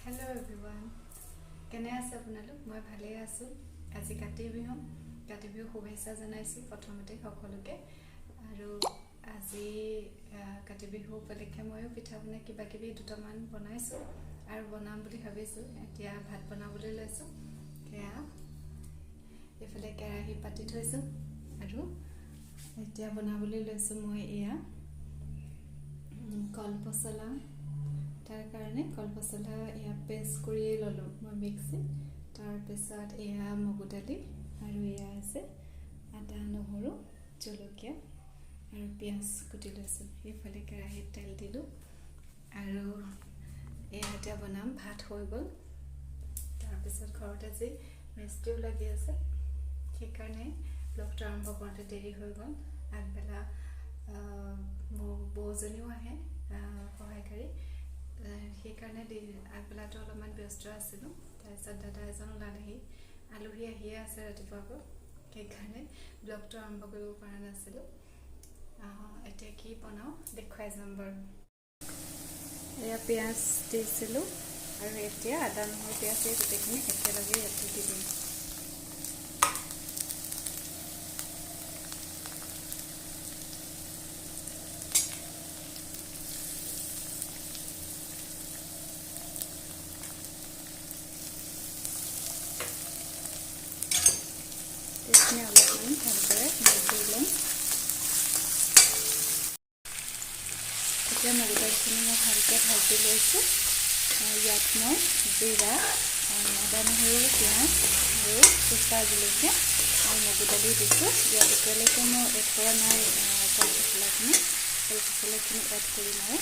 Hello everyone. কেনে আছে আপোনালোক? মই ভালে আছো। আজি কাতি বিহু শুভেচ্ছা জনাইছো প্ৰথমতে সকলোকে। আৰু আজি কাতি বিহু উপলক্ষে ময়ো পিঠা বনাই কিবা কিবি দুটামান বনাইছো আৰু বনাম বুলি ভাবিছো। এতিয়া ভাত বনাবলৈ লৈছো। সেয়া এফালে কেৰাহী পাতি থৈছো আৰু এতিয়া বনাবলৈ লৈছো মই এয়া কলপচলা। তাৰ কাৰণে কলপচলা এয়া পেষ্ট কৰিয়ে ল'লোঁ মই মিক্সিত। তাৰপিছত এয়া মগু দালি আৰু এয়া আছে আদা নহৰু জলকীয়া আৰু পিঁয়াজ কুটি লৈছোঁ। এইফালে কেৰাহীত তেল দিলোঁ আৰু এয়া এতিয়া বনাম। ভাত হৈ গ'ল। তাৰপিছত ঘৰত আজি মিস্ত্ৰীও লাগি আছে, সেইকাৰণে ব্লগটো আৰম্ভ কৰোঁতে দেৰি হৈ গ'ল। আগবেলা মোৰ বৌজনীও আহে সহায়কাৰী, সেইকাৰণে আগবেলাটো অলপমান ব্যস্ত আছিলোঁ। তাৰপিছত দাদা এজন ওলালেহি, আলহী আহিয়ে আছে ৰাতিপুৱাৰ পৰা, সেইকাৰণে ব্লগটো আৰম্ভ কৰিব পৰা নাছিলোঁ। এতিয়া কি বনাওঁ দেখুৱাই যাম বাৰু। এয়া পিঁয়াজ দিছিলোঁ আৰু এতিয়া আদা নহৰু পিঁয়াজ এই গোটেইখিনি একেলগে ইয়াতে দি দিম। এইখিনি অলপমান ভালদৰে ভাজি ল'ম। এতিয়া মগু দালিখিনি মই ভালকৈ ভাজি লৈছোঁ। ইয়াত মই জিৰা, আদা নহৰু পিঁয়াজ আৰু কেঁচা জলকীয়া আৰু মগু দালি দিছোঁ। ইয়াত এতিয়ালৈকে মই এড কৰা নাই কলপচলাখিনি এড কৰিম আৰু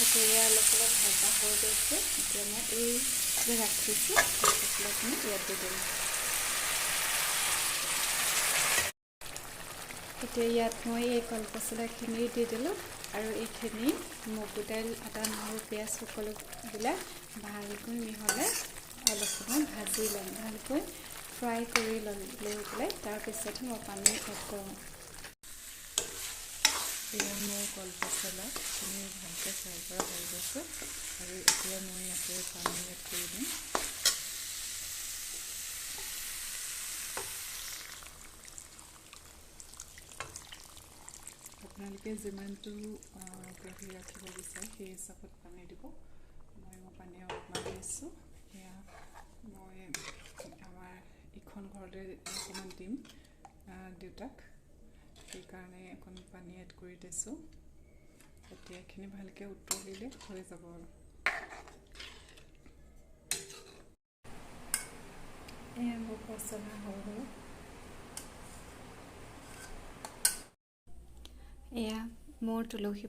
এতিয়া অলপ ভাজা হৈ গৈছে। এতিয়া মই এই যে ৰাখিছোঁ কলপচলাখিনি ইয়াত দি দিম। এতিয়া ইয়াত মই এই কলপচলাখিনি দি দিলোঁ আৰু এইখিনি মগু দাইল আদা নহৰু পিঁয়াজ সকলোবিলাক ভালকৈ মিহলাই অলপ সময় ভাজি ল'ম। ভালকৈ ফ্ৰাই কৰি লৈ পেলাই তাৰপিছতহে মই পানী এড কৰোঁ। এয়া মোৰ কলপচলাখিনি ভালকৈ ফ্ৰাই কৰা হৈ গৈছে আৰু এতিয়া মই ইয়াতে পানী এড কৰি দিম। আপোনালোকে যিমানটো গ্ৰেভি ৰাখিব বিচাৰে সেই হিচাপত পানী দিব। মই পানী অলপমান দিছোঁ। সেয়া মই আমাৰ ইখন ঘৰলৈ অকণমান দিম দেউতাক, সেইকাৰণে অকণ পানী এড কৰি দিছোঁ। এতিয়া এইখিনি ভালকৈ উতলিলে হৈ যাব আৰু। এয়া মোৰ পচলা হৈ গ'ল। এয়া মোৰ তুলসী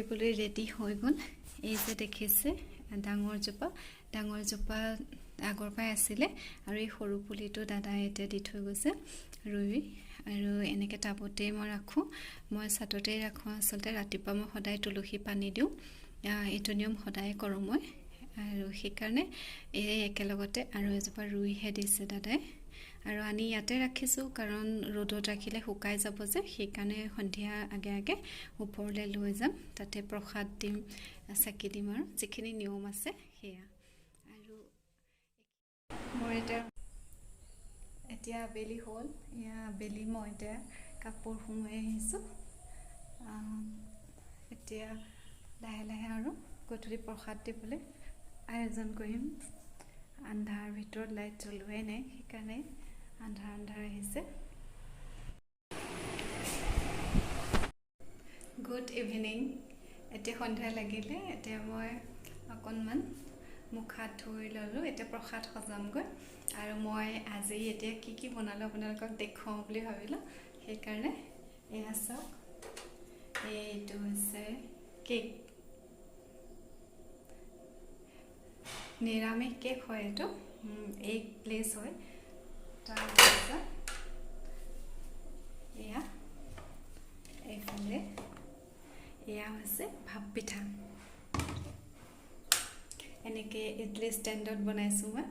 পুলি ৰেডি হৈ গ'ল। এই যে দেখিছে ডাঙৰ জোপা আগৰ পৰাই আছিলে আৰু এই সৰু পুলিটো দাদাই এতিয়া দি থৈ গৈছে ৰুই। আৰু এনেকৈ টাবতেই মই ৰাখোঁ, মই ছাদতেই ৰাখোঁ। আচলতে ৰাতিপুৱা মই সদায় তুলসী পানী দিওঁ, এইটো নিয়ম সদায় কৰোঁ মই। আৰু সেইকাৰণে এই একেলগতে আৰু এজোপা ৰুইহে দিছে দাদাই। আৰু আনি ইয়াতে ৰাখিছোঁ কাৰণ ৰ'দত ৰাখিলে শুকাই যাব যে, সেইকাৰণে সন্ধিয়া আগে আগে ওপৰলৈ লৈ যাম, তাতে প্ৰসাদ দিম, চাকি দিম আৰু যিখিনি নিয়ম আছে সেয়া। আৰু মোৰ এতিয়া আবেলি হ'ল। এয়া আবেলি মই এতিয়া কাপোৰ সুমুৱাই আহিছোঁ। এতিয়া লাহে লাহে আৰু গধূলি প্ৰসাদ দিবলৈ আয়োজন কৰিম। আন্ধাৰ ভিতৰত লাইট জ্বলোৱাই নাই, সেইকাৰণে আন্ধাৰ আহিছে। Good evening. এতিয়া সন্ধিয়া লাগিলে। এতিয়া মই অকণমান মুখ হাত ধুই ল'লোঁ। এতিয়া প্ৰসাদ সজামগৈ আৰু মই আজি এতিয়া কি বনালোঁ আপোনালোকক দেখুৱাওঁ বুলি ভাবিলোঁ, সেইকাৰণে এয়া চাওক। এইটো হৈছে কেক, নিৰামিষ কেক হয়। এইটো এগ গ্লেজ হয়। তাৰপিছত এয়া এইফালে এয়া হৈছে ভাপ পিঠা। এনেকৈ ইডলি ষ্টেণ্ডত বনাইছোঁ মই।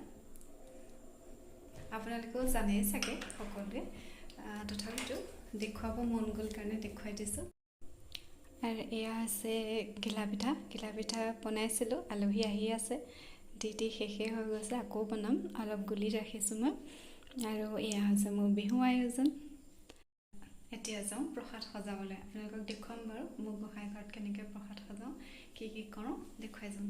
আপোনালোকেও জানেই চাগে সকলোৱে, তথাপিতো দেখুৱাব মন গ'ল কাৰণে দেখুৱাই দিছোঁ। আৰু এয়া আছে ঘিলা পিঠা বনাইছিলোঁ, আলহী আহি আছে, দি শেষেই হৈ গৈছে, আকৌ বনাম, অলপ গুলি ৰাখিছোঁ মই। আৰু এয়া হৈছে মোৰ বিহু আয়োজন। এতিয়া যাওঁ প্ৰসাদ সজাবলৈ। আপোনালোকক দেখুৱাম বাৰু মোৰ গোঁসাই ঘৰত কেনেকৈ প্ৰসাদ সজাওঁ, কি কৰোঁ দেখুৱাই যাম।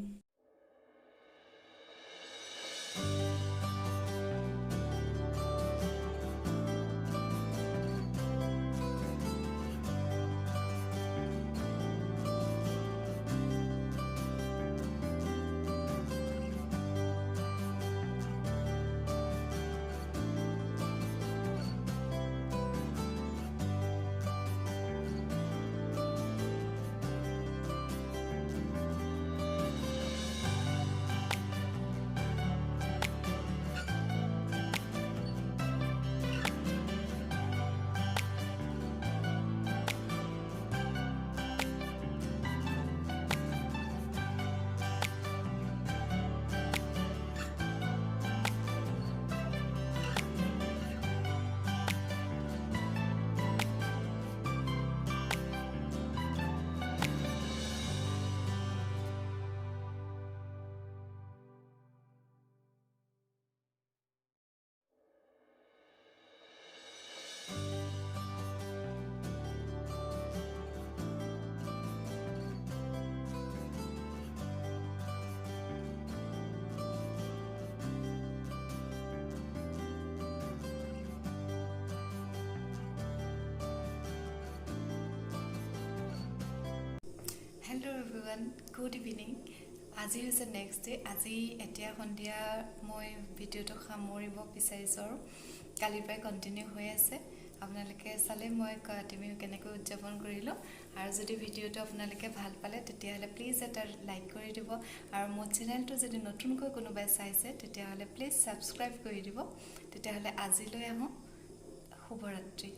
Hello' everyone, good evening. আজি হৈছে নেক্সট ডে। এতিয়া সন্ধিয়া মই ভিডিঅ'টো সামৰিব বিচাৰিছোঁ আৰু কালিৰ পৰাই কণ্টিনিউ হৈ আছে। আপোনালোকে চালে মই কাতি বিহু কেনেকৈ উদযাপন কৰিলোঁ। আৰু যদি ভিডিঅ'টো আপোনালোকে ভাল পালে তেতিয়াহ'লে প্লিজ এটা লাইক কৰি দিব। আৰু মোৰ চেনেলটো যদি নতুনকৈ কোনোবাই চাইছে তেতিয়াহ'লে প্লিজ ছাবস্ক্ৰাইব কৰি দিব। তেতিয়াহ'লে আজিলৈ আহোঁ। শুভৰাত্ৰি।